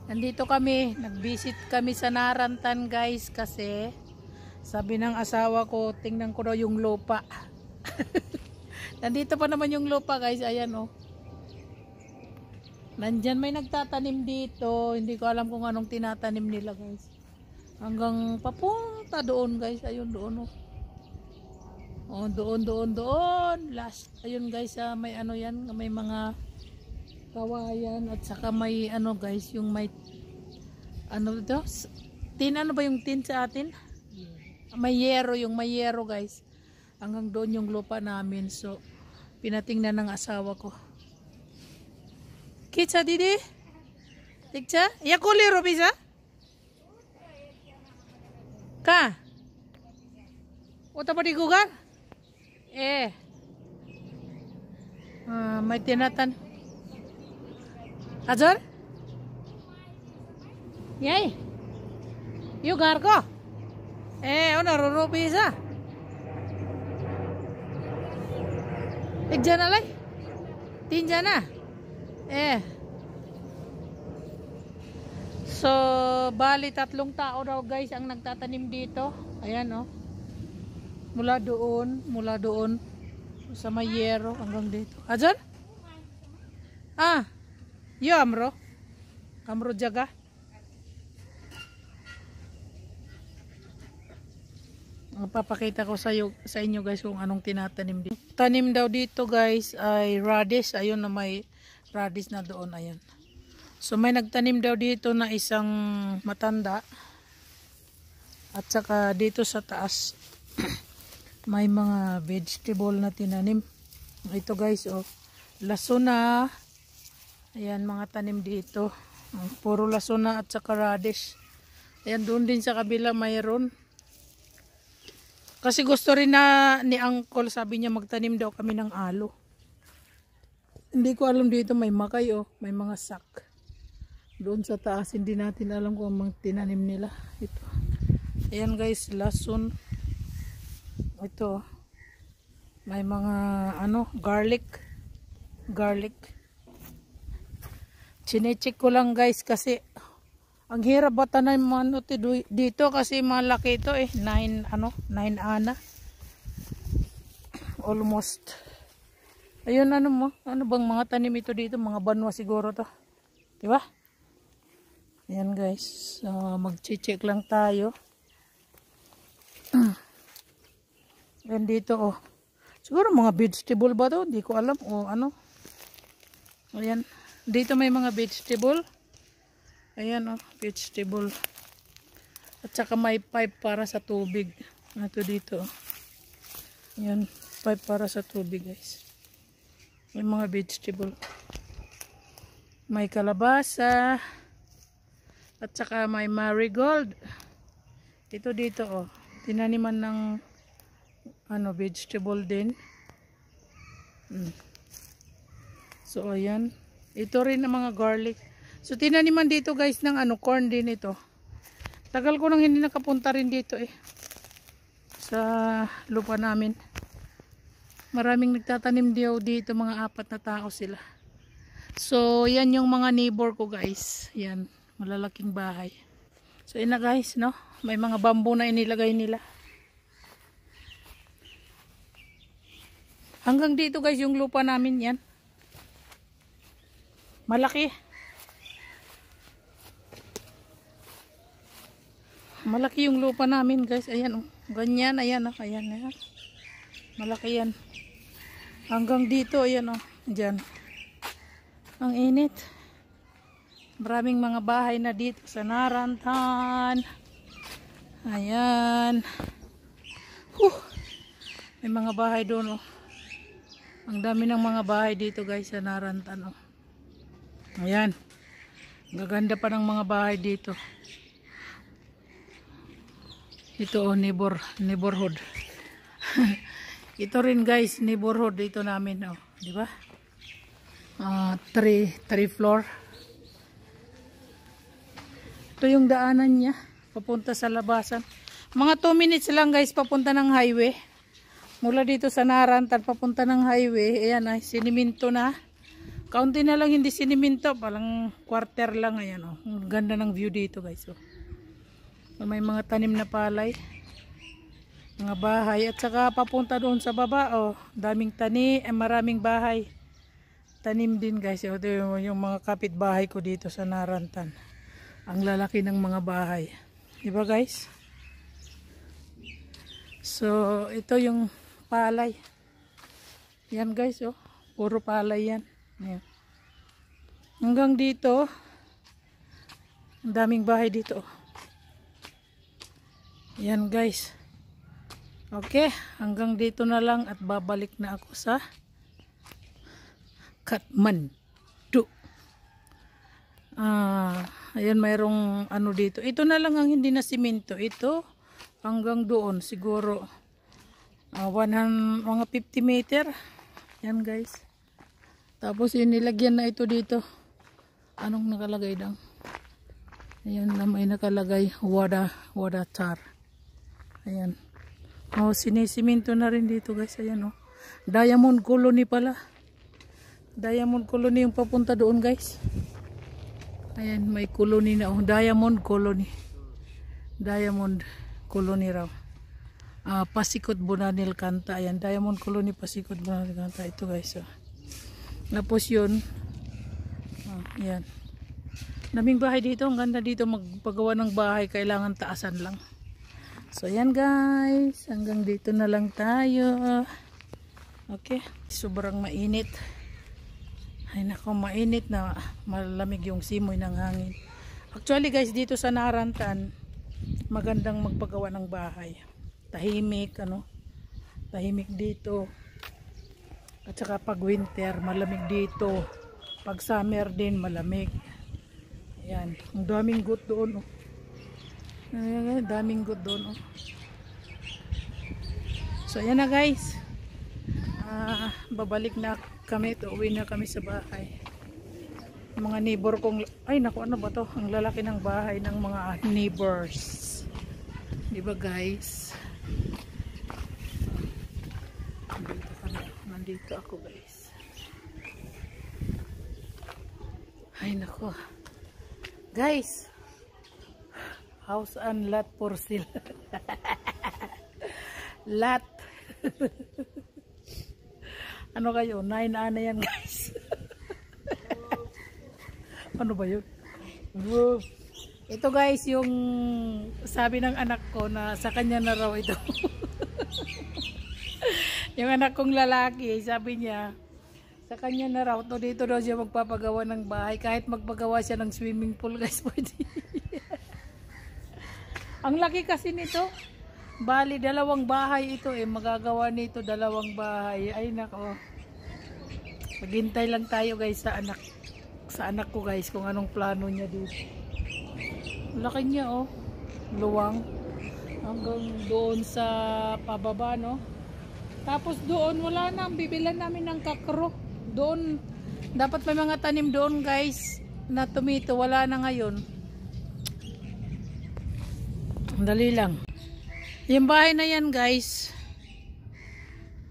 Nandito kami, nag-visit kami sa Narantan guys kasi sabi ng asawa ko, tingnan ko daw yung lupa. Nandito pa naman yung lupa guys, ayan oh. Nandyan may nagtatanim dito, hindi ko alam kung anong tinatanim nila guys. Hanggang papunta doon guys, ayun doon oh. Oh, doon. Last, ayun guys, may ano yan, may mga kawayan at saka may ano guys, yung may ano ito? Tin, ano ba yung tin sa atin? May yero, yung may yero guys. Hanggang doon yung lupa namin. So, pinatingnan ng asawa ko. Kitsa didi? Tiksa? Ya kuliro bisa? Ka? Uta pa di gugar? May tinatan. Azor? Yay. Yugar ko. Ono rurupi isa. Tigjan alay. Tinja na. So, bali 3 tao daw guys ang nagtatanim dito. Ayan oh. Mula doon sa Mayero hanggang dito. Azor? Yo amro jaga. Papakita ko sa inyo guys kung anong tinatanim dito. Tanim daw dito guys ay radish. Ayun na may radish na doon. Ayan. So may nagtanim daw dito na isang matanda. At saka dito sa taas may mga vegetable na tinanim. Ito guys oh. Lasuna. Ayan mga tanim dito. Puro lasuna at saka radish. Ayan doon din sa kabila mayroon. Kasi gusto rin na ni Uncle, sabi niya magtanim daw kami ng alo. Hindi ko alam dito may makay oh. May mga sak. Doon sa taas hindi natin alam kung anong tinanim nila. Ito. Ayan guys, lason. Ito. May mga ano, garlic. Chinecheck ko lang guys kasi ang hirap ba tanim ano dito kasi malaki ito 9 ana. Almost. Ayun ano bang mga tanim ito dito, mga banwa siguro to. 'Di ba? Ayan guys. So mag-check lang tayo. And dito oh. Siguro mga vegetable ba to? Hindi ko alam o ano. Ayan. Dito may mga vegetable. Ayan oh, vegetable. At saka may pipe para sa tubig. Ito dito. Ayan, pipe para sa tubig guys. May mga vegetable. May kalabasa. At saka may marigold. Ito dito oh. Tinaniman ng ano, vegetable din. So ayan. Ito rin ang mga garlic. So tinaniman dito guys ng ano, corn din ito. Tagal ko nang hindi nakapunta rin dito sa lupa namin. Maraming nagtatanim dito, mga 4 na tao sila. So yan yung mga neighbor ko guys. Yan, malalaking bahay. So yun na guys, no? May mga bamboo na inilagay nila. Hanggang dito guys yung lupa namin yan. Malaki. Malaki yung lupa namin guys. Ayan oh. Ganyan, ayan oh. Ayan. Malaki yan. Hanggang dito, ayan oh. Diyan. Ang init. Maraming mga bahay na dito sa Narantan. Ayan. May mga bahay doon oh. Ang dami ng mga bahay dito guys sa Narantan oh. Ayan. Gaganda pa ng mga bahay dito. Ito oh, neighborhood. Ito rin guys, neighborhood dito namin oh, di ba? 3 floor. Ito yung daanan niya papunta sa labasan. Mga 2 minutes lang guys papunta ng highway. Mula dito sa Narantan papunta ng highway. Ayan ay siniminto na. Kaunti na lang hindi siniminto, palang quarter lang. Ayan oh. Ang ganda ng view dito guys. Oh. May mga tanim na palay. Mga bahay. At saka papunta doon sa baba. Oh. Daming tanim, maraming bahay. Tanim din guys. Oh. Ito yung mga kapitbahay ko dito sa Narantan. Ang lalaki ng mga bahay. Diba guys? So, ito yung palay. Yan guys, oh. Puro palay yan. Ayan. Hanggang dito, ang daming bahay dito. Yan guys. Okay, hanggang dito na lang at babalik na ako sa Kathmandu. Ayan, mayroong ano dito. Ito na lang ang hindi na simento. Ito, hanggang doon, siguro mga 50 meter. Yan guys. Tapos inilagyan na ito dito. Anong nakalagay dang? Ayan na may nakalagay. Wada tar. Ayan. Oh, sinisiminto na rin dito guys. Ayan oh. Diamond Colony pala. Diamond Colony yung papunta doon guys. Ayan, may colony na oh. Diamond Colony. Diamond Colony raw. Pasikot Bonanil Kanta. Ayan, Diamond Colony Pasikot Bonanil Kanta. Ito guys. Tapos yun. Ayan. Daming bahay dito. Ang ganda dito magpagawa ng bahay. Kailangan taasan lang. So ayan guys. Hanggang dito na lang tayo. Okay. Sobrang mainit. Ay nako, mainit na malamig yung simoy ng hangin. Actually guys, dito sa Narantan, magandang magpagawa ng bahay. Tahimik, ano? Tahimik dito. At saka pag winter, malamig dito. Pag summer din, malamig. Ayan. Ang daming goat doon, oh. Ayan, daming goat doon, oh. So ayan na guys. Babalik na kami, uwi na kami sa bahay. Mga neighbor kong, ay naku, ano ba to? Ang lalaki ng bahay ng mga neighbors. Diba guys? Nandito ako guys. Ay naku. Guys, house and lot for sale. Lot. Ano kayo? 9 ana yan guys. Ano ba yun? Ito guys, yung sabi ng anak ko na sa kanya na raw ito. Yung anak kong lalaki, sabi niya, sa kanya na raw, to dito daw siya magpapagawa ng bahay. Kahit magpagawa siya ng swimming pool guys, pwede. Ang laki kasi nito. Bali, 2 bahay ito eh. Magagawa nito 2 bahay. Ay nako. Maghintay lang tayo guys sa anak ko guys kung anong plano niya dito. Laki niya oh. Luwang. Hanggang doon sa pababa no. Tapos doon wala na. Bibilan namin ng kakro. Doon. Dapat may mga tanim doon guys. Na tomato. Wala na ngayon. Dali lang. Yung bahay na yan guys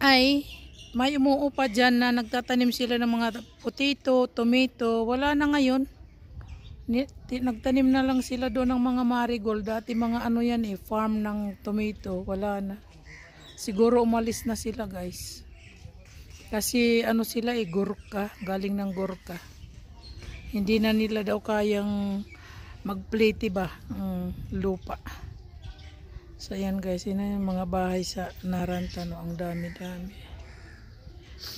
ay may umuupa dyan na nagtatanim sila ng mga potato, tomato. Wala na ngayon. Nagtanim na lang sila doon ng mga marigold. Dati mga ano yan eh, farm ng tomato. Wala na. Siguro umalis na sila guys. Kasi ano sila eh, Gurkha. Galing ng Gurkha. Hindi na nila daw kayang magplete ba lupa. So ayan guys, yun na yung mga bahay sa Narantan. Ang dami-dami.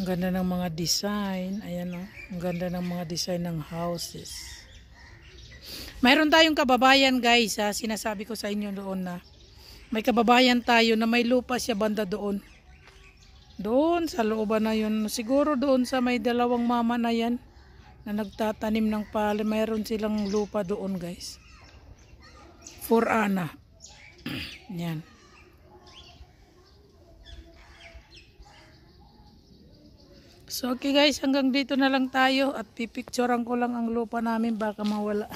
Ang ganda ng mga design. Ayan o. Ang ganda ng mga design ng houses. Mayroon tayong kababayan guys ha. Sinasabi ko sa inyo doon na may kababayan tayo na may lupa siya banda doon. Doon sa looban na yun. Siguro doon sa may 2 mama na yan na nagtatanim ng palay. Mayroon silang lupa doon guys. 4 ana. Yan. So okay guys, hanggang dito na lang tayo at pipicturean ko lang ang lupa namin baka mawala.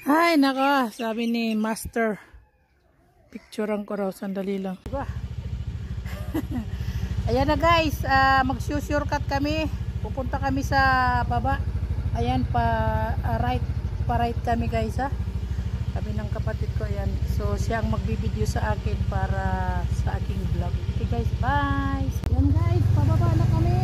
Ay naka, sabi ni Master. Picturean ko raw, sandali lang. Diba? Ayan na guys, mag-shortcut kami. Pupunta kami sa baba. Ayan pa right kami guys ha. Kami ng kapatid ko ayan. So siya ang magbibideo sa akin para sa aking vlog. Okay guys, bye. Ayan guys, pababa na kami.